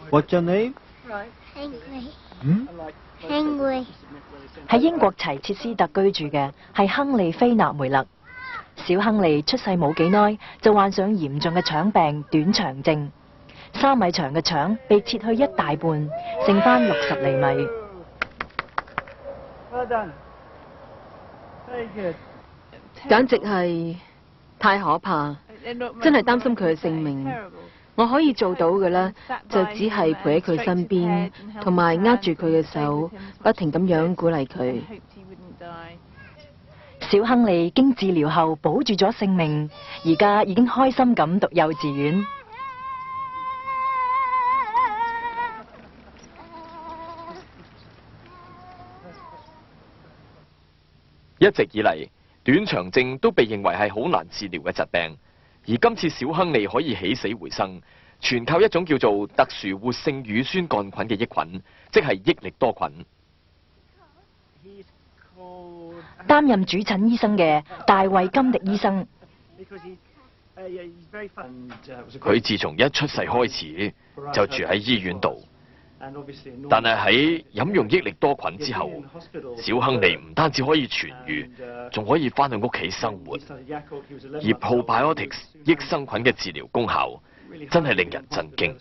What's your name? Henry。喺英國齊切斯特居住嘅係亨利菲納梅勒。小亨利出世冇幾耐就患上嚴重嘅腸病短腸症，3米長嘅腸被切去一大半，剩翻60厘米。簡直係太可怕，真係擔心佢嘅性命。我可以做到嘅咧，就只係陪喺佢身邊，同埋握住佢嘅手，不停咁樣鼓勵佢。小亨利經治療後保住咗性命，而家已經開心咁讀幼稚園。一直以嚟，短腸症都被認為係好難治療嘅疾病，而今次小亨利可以起死回生，全靠一種叫做特殊活性乳酸桿菌嘅益菌，即係益力多菌。擔任主診醫生嘅大衛金迪醫生，佢自從一出世開始就住喺醫院度，但係喺飲用益力多菌之後，小亨利唔單止可以痊癒，仲可以翻去屋企生活。而 Probiotics 益生菌嘅治療功效真係令人震驚。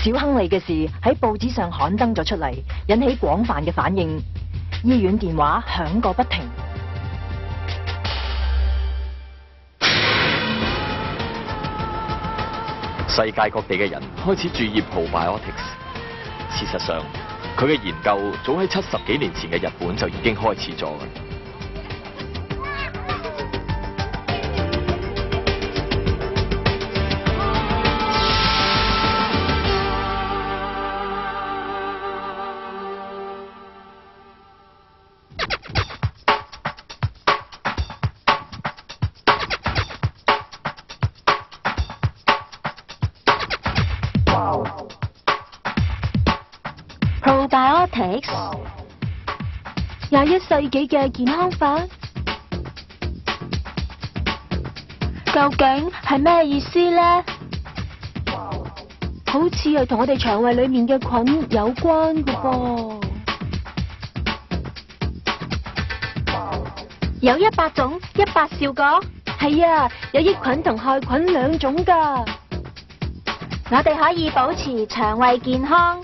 小亨利嘅事喺報紙上刊登咗出嚟，引起廣泛嘅反應。醫院電話響個不停。世界各地嘅人開始注意 Probiotics。事實上，佢嘅研究早喺70幾年前嘅日本就已經開始咗。Probiotics 21世紀嘅健康法，究竟係咩意思呢？好似係同我哋腸胃裏面嘅菌有關嘅噃。有100種100兆個，係啊，有益菌同害菌2種㗎。我哋可以保持腸胃健康。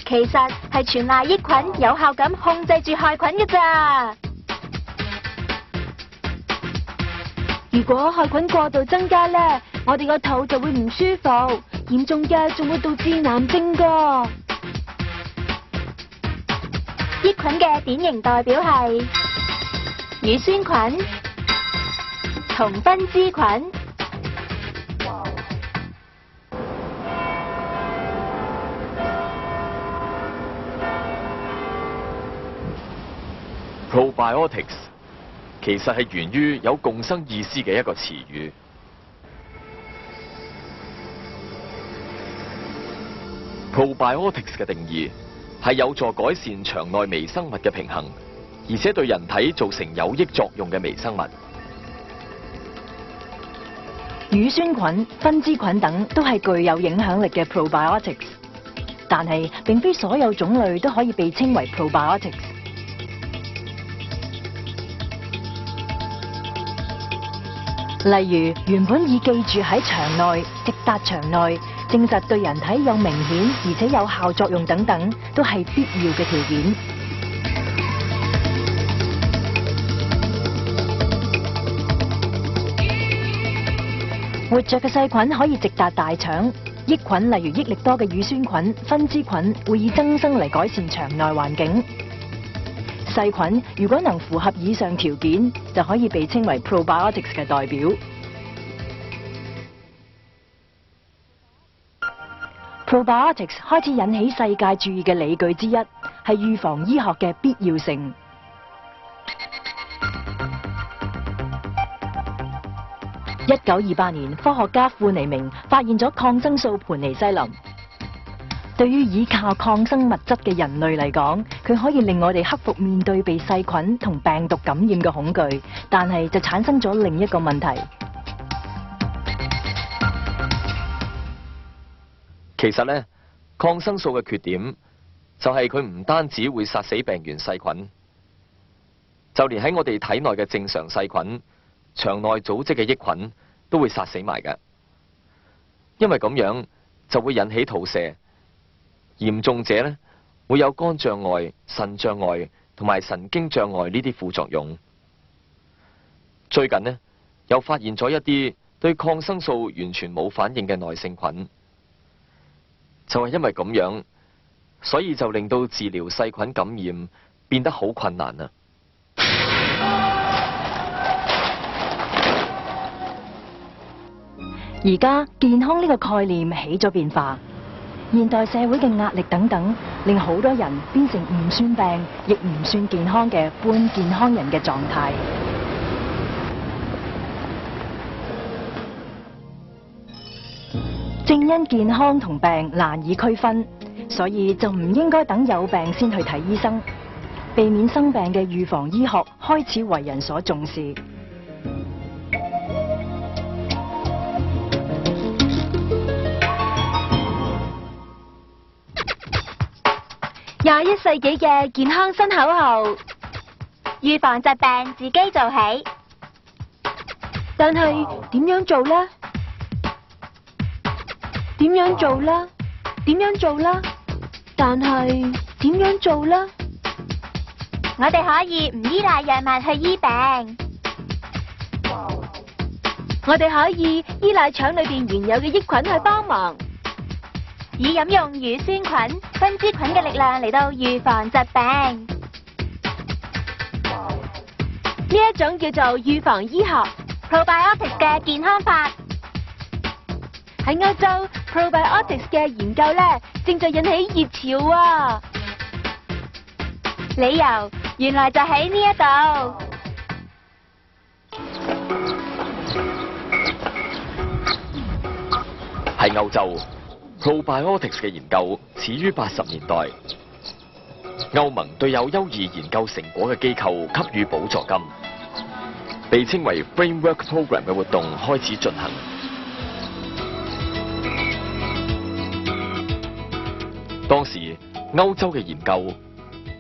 其實係全賴益菌有效咁控制住害菌嘅咋。如果害菌過度增加咧，我哋個肚就會唔舒服，嚴重嘅仲會導致癌症噶。益菌嘅典型代表係乳酸菌同分支菌。Probiotics 其實係源於有共生意思嘅一個詞語。Probiotics 嘅定義係有助改善腸內微生物嘅平衡，而且對人體造成有益作用嘅微生物。乳酸菌、分支菌等都係具有影響力嘅 Probiotics， 但係並非所有種類都可以被稱為 Probiotics。例如，原本已記住喺腸內、直達腸內，證實對人體有明顯而且有效作用等等，都係必要嘅條件。活着嘅細菌可以直達大腸，益菌例如益力多嘅乳酸菌、分支菌會以增生嚟改善腸內環境。細菌如果能符合以上條件，就可以被稱為 Probiotics 嘅代表。Probiotics 開始引起世界注意嘅理據之一，係預防醫學嘅必要性。1928年，科學家庫尼明發現咗抗生素盤尼西林。對於依靠抗生物質嘅人類嚟講，佢可以令我哋克服面對被細菌同病毒感染嘅恐懼，但係就產生咗另一個問題。其實呢，抗生素嘅缺點就係佢唔單止會殺死病原細菌，就連喺我哋體內嘅正常細菌、腸內組織嘅益菌都會殺死埋㗎。因為咁樣就會引起肚瀉，嚴重者呢會有肝障礙、腎障礙同埋神經障礙呢啲副作用。最近呢，又發現咗一啲對抗生素完全冇反應嘅耐性菌，就係因為咁樣，所以就令到治療細菌感染變得好困難啦。而家健康呢個概念起咗變化，現代社會嘅壓力等等，令好多人變成唔算病亦唔算健康嘅半健康人嘅狀態。正因健康同病難以區分，所以就唔應該等有病先去睇醫生，避免生病嘅預防醫學開始為人所重視。21世紀嘅健康新口號：預防疾病自己做起。但係點樣做呢？點樣做啦？點樣做啦？但係點樣做啦？我哋可以唔依賴藥物去醫病，我哋可以依賴腸裏邊原有嘅益菌去幫忙，以飲用乳酸菌、分支菌嘅力量嚟到預防疾病。呢一種叫做預防醫學 probiotics 嘅健康法。喺歐洲 probiotics 嘅研究咧，正在引起熱潮啊！理由原來就喺呢一度。喺歐洲 probiotics 嘅研究始於80年代，歐盟對有優異研究成果嘅機構給予補助金，被稱為 Framework Program 嘅活動開始進行。當時歐洲嘅研究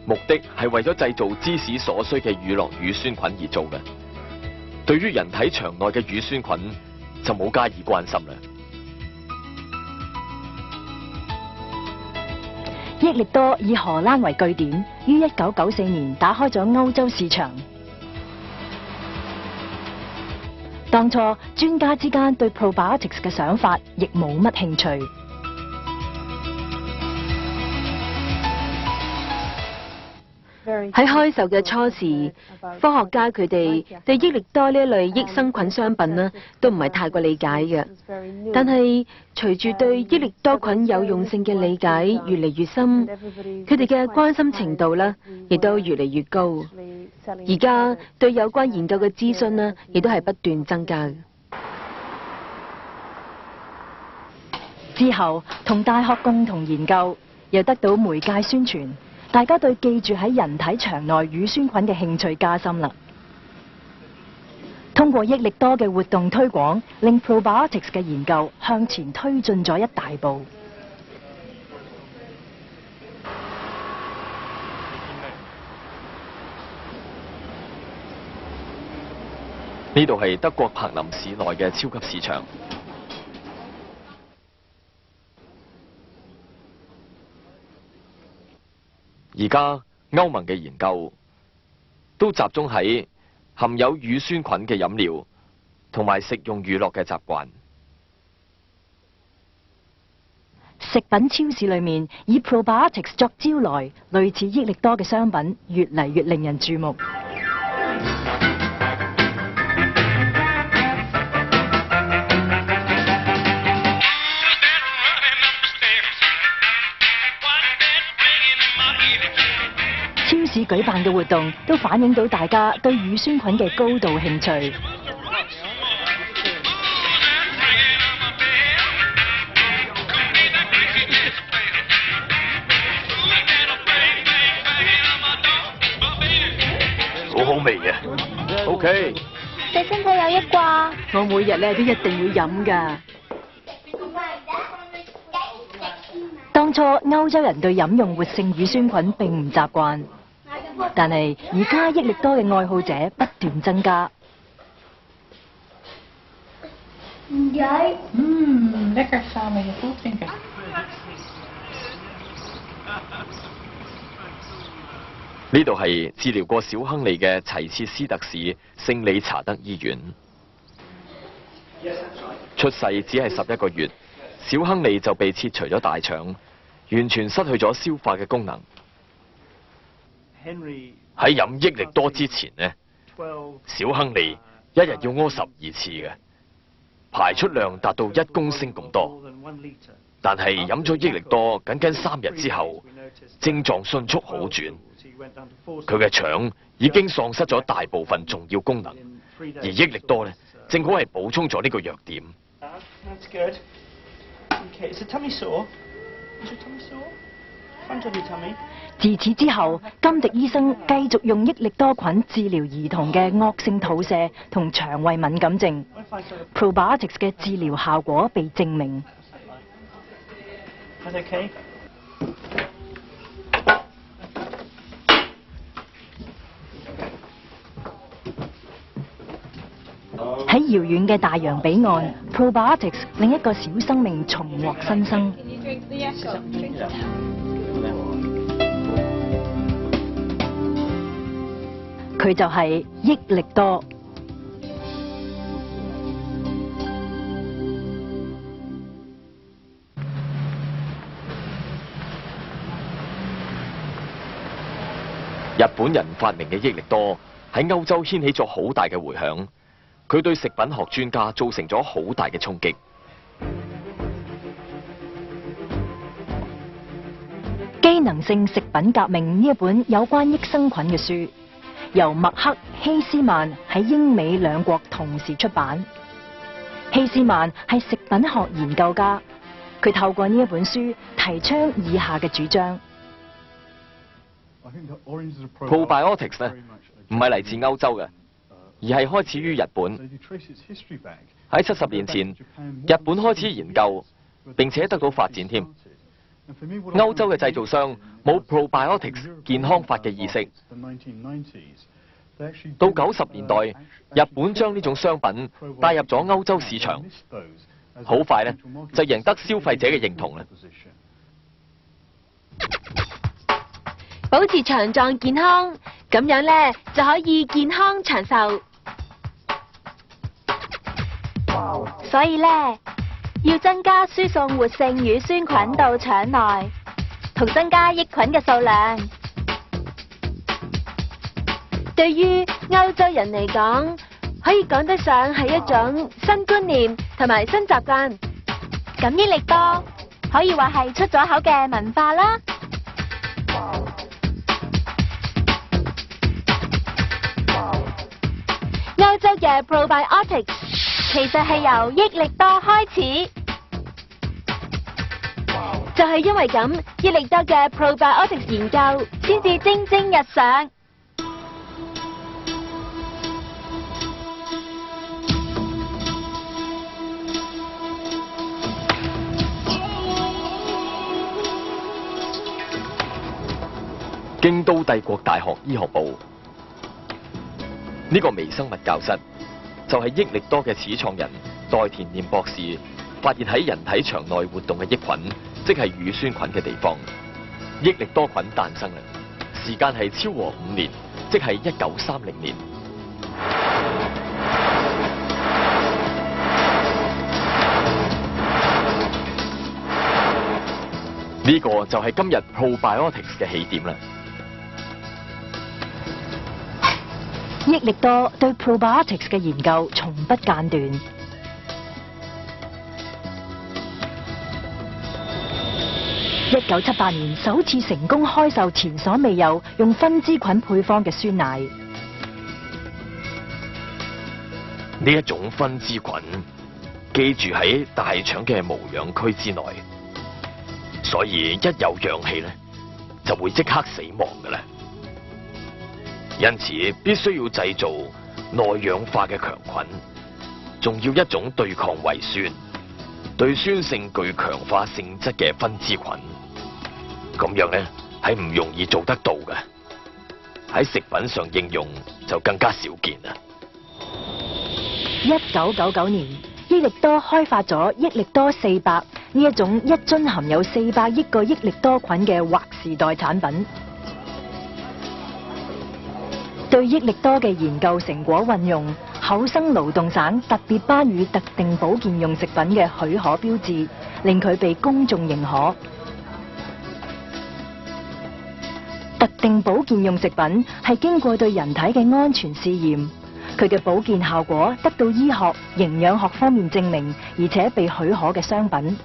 目的係為咗製造芝士所需嘅乳酪乳酸菌而做嘅，對於人體腸內嘅乳酸菌就冇加以關心啦。益力多以荷蘭為據點，於1994年打開咗歐洲市場。當初專家之間對 probiotics 嘅想法亦冇乜興趣。喺開售嘅初時，科學家佢哋對益力多呢一類益生菌商品呢都唔係太過理解嘅。但係隨住對益力多菌有用性嘅理解越嚟越深，佢哋嘅關心程度呢亦都越嚟越高。而家對有關研究嘅諮詢呢，亦都係不斷增加嘅。之後同大學共同研究，又得到媒介宣傳。大家對記住喺人體腸內乳酸菌嘅興趣加深啦。通過益力多嘅活動推廣，令 probiotics 嘅研究向前推進咗一大步。呢度係德國柏林市內嘅超級市場。而家歐盟嘅研究都集中喺含有乳酸菌嘅飲料同埋食用乳酪嘅習慣。食品超市裏面以 probiotics 作招來，類似益力多嘅商品越嚟越令人注目。超市舉辦嘅活動都反映到大家對乳酸菌嘅高度興趣。好好味嘅，OK。你身體有益啩？我每日咧都一定會飲㗎。當初歐洲人對飲用活性乳酸菌並唔習慣，但係而家益力多嘅愛好者不斷增加。lekker samen je voelt drinken. 呢度係治療過小亨利嘅齊切斯特市聖理查德醫院。出世只係11個月，小亨利就被切除咗大腸，完全失去咗消化嘅功能。喺飲益力多之前呢，小亨利一日要屙12次嘅，排出量達到1公升咁多。但係飲咗益力多僅僅3日之後，症狀迅速好轉。佢嘅腸已經喪失咗大部分重要功能，而益力多呢，正好係補充咗呢個弱點。自此之後，金迪醫生繼續用益力多菌治療兒童嘅惡性肚瀉同腸胃敏感症。Probiotics 嘅治療效果被證明。喺遙遠嘅大洋彼岸 ，Probiotics 另一個小生命重獲新生。佢就係益力多。日本人發明嘅益力多喺歐洲掀起咗好大嘅迴響。佢對食品學專家造成咗好大嘅衝擊。機能性食品革命呢一本有關益生菌嘅書，由麥克希斯曼喺英美兩國同時出版。希斯曼係食品學研究家，佢透過呢一本書提倡以下嘅主張。Probiotics 呢，唔係嚟自歐洲嘅，而係開始於日本。喺70年前，日本開始研究，並且得到發展添。歐洲嘅製造商冇 probiotics 健康法嘅意識。到90年代，日本將呢種商品帶入咗歐洲市場，好快呢就贏得消費者嘅認同啦。保持腸臟健康，咁樣呢就可以健康長壽。所以呢，要增加輸送活性乳酸菌到腸內，同增加益菌嘅數量。對於歐洲人嚟講，可以講得上係一種新觀念同埋新習慣。咁益力多可以話係出咗口嘅文化啦。歐洲嘅 probiotics 其實係由益力多開始，就係因為咁，益力多嘅 probiotics 研究先至蒸蒸日上。京都帝國大學醫學部呢個微生物教室就係益力多嘅始創人代田念博士發現喺人體腸內活動嘅益菌，即係乳酸菌嘅地方。益力多菌誕生啦，時間係超過5年，即係1930年。呢個就係今日 probiotics 嘅起點啦。益力多對 probiotics 嘅研究從不間斷。1978年首次成功開售前所未有用分支菌配方嘅酸奶。呢一種分支菌寄住喺大腸嘅無氧區之內，所以一有氧氣咧就會即刻死亡㗎啦。因此必須要製造耐氧化嘅強菌，仲要一種對抗胃酸、對酸性具強化性質嘅分支菌。咁樣呢係唔容易做得到嘅，喺食品上應用就更加少見啦。1999年，益力多開發咗益力多400呢一種一樽含有400億個益力多菌嘅劃時代產品。對益力多嘅研究成果運用，厚生勞動省特別頒予特定保健用食品嘅許可標誌，令佢被公眾認可。特定保健用食品係經過對人體嘅安全試驗，佢嘅保健效果得到醫學、營養學方面證明，而且被許可嘅商品。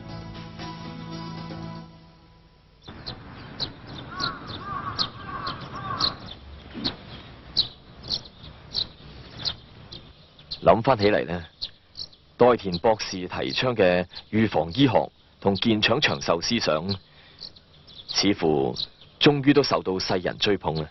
諗翻起嚟呢，代田博士提倡嘅預防醫學同健腸長壽思想，似乎終於都受到世人追捧啦。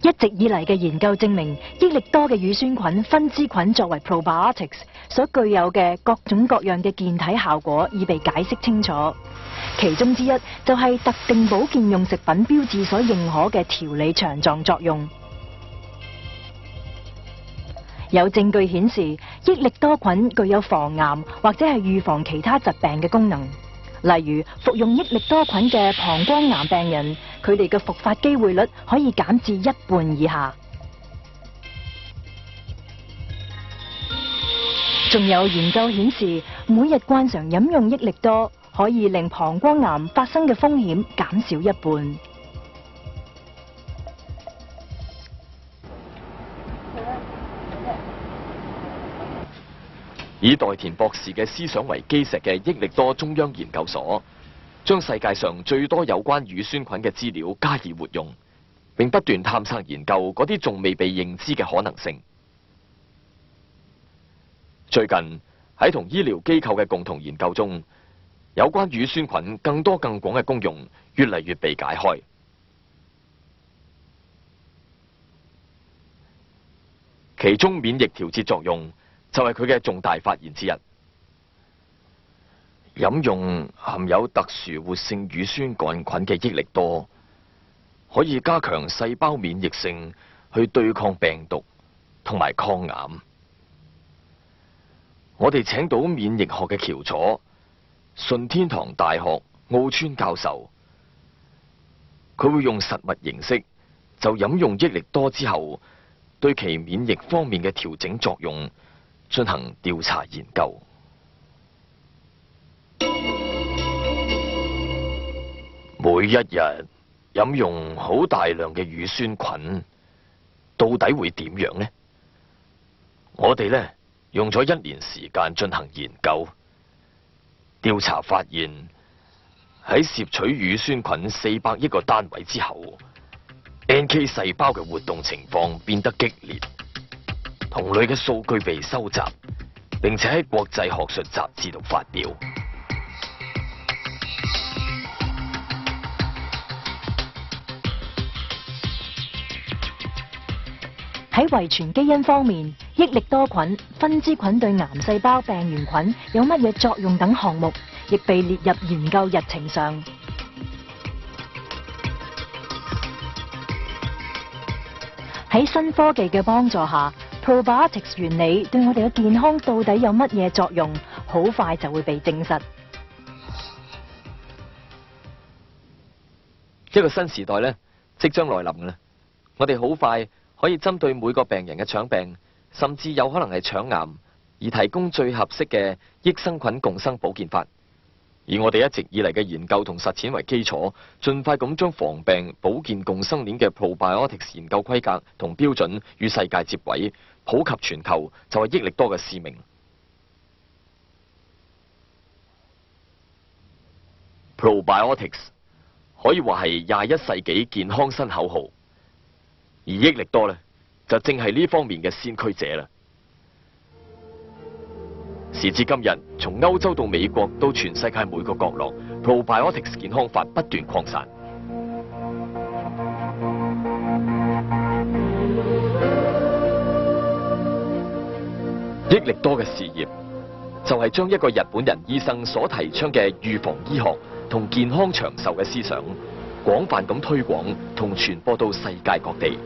一直以嚟嘅研究證明，益力多嘅乳酸菌分支菌作為 probiotics 所具有嘅各種各樣嘅健體效果已被解釋清楚。其中之一就係特定保健用食品標誌所認可嘅調理腸臟作用。有證據顯示，益力多菌具有防癌或者係預防其他疾病嘅功能。例如，服用益力多菌嘅膀胱癌病人，佢哋嘅復發機會率可以減至1半以下。仲有研究顯示，每日慣常飲用益力多，可以令膀胱癌發生嘅風險減少1半。以代田博士嘅思想為基石嘅益力多中央研究所，將世界上最多有關乳酸菌嘅資料加以活用，並不斷探索研究嗰啲仲未被認知嘅可能性。最近喺同醫療機構嘅共同研究中，有關乳酸菌更多更廣嘅功用越嚟越被解開。其中免疫調節作用就係佢嘅重大發現之一。飲用含有特殊活性乳酸桿菌嘅益力多，可以加強細胞免疫性去對抗病毒同埋抗癌。我哋請到免疫學嘅翹楚，順天堂大學奧川教授，佢會用實物形式就飲用益力多之後對其免疫方面嘅調整作用進行調查研究。每一日飲用好大量嘅乳酸菌，到底會點樣呢？我哋呢用咗1年時間進行研究，調查發現喺攝取乳酸菌400億個單位之後，NK 細胞嘅活動情況變得激烈，同類嘅數據被收集，並且喺國際學術雜誌度發表。喺遺傳基因方面，益力多菌、分支菌對癌細胞病原菌有乜嘢作用等項目，亦被列入研究日程上。喺新科技嘅幫助下 ，probiotics 原理對我哋嘅健康到底有乜嘢作用，好快就會被證實。一個新時代呢，即將來臨嘅啦！我哋好快可以針對每個病人嘅腸病，甚至有可能係腸癌，而提供最合適嘅益生菌共生保健法。以我哋一直以嚟嘅研究同實踐為基礎，盡快咁將防病保健共生鏈嘅 probiotics 研究規格同標準與世界接軌，普及全球，就係益力多嘅使命。probiotics 可以話係21世紀健康新口號。而益力多呢，就正係呢方面嘅先驅者啦。時至今日，從歐洲到美國到全世界每個角落 ，probiotics 健康法不斷擴散。益力多嘅事業就係將一個日本人醫生所提倡嘅預防醫學同健康長壽嘅思想，廣泛咁推廣同傳播到世界各地。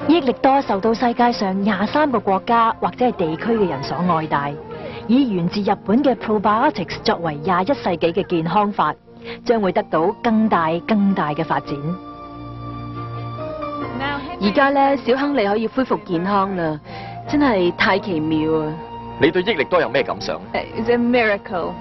益力多受到世界上23個國家或者係地區嘅人所愛戴，以源自日本嘅 probiotics 作為21世紀嘅健康法，將會得到更大嘅發展。而家咧，小亨利可以恢復健康啦，真係太奇妙啊！你對益力多有咩感想？ It's a miracle.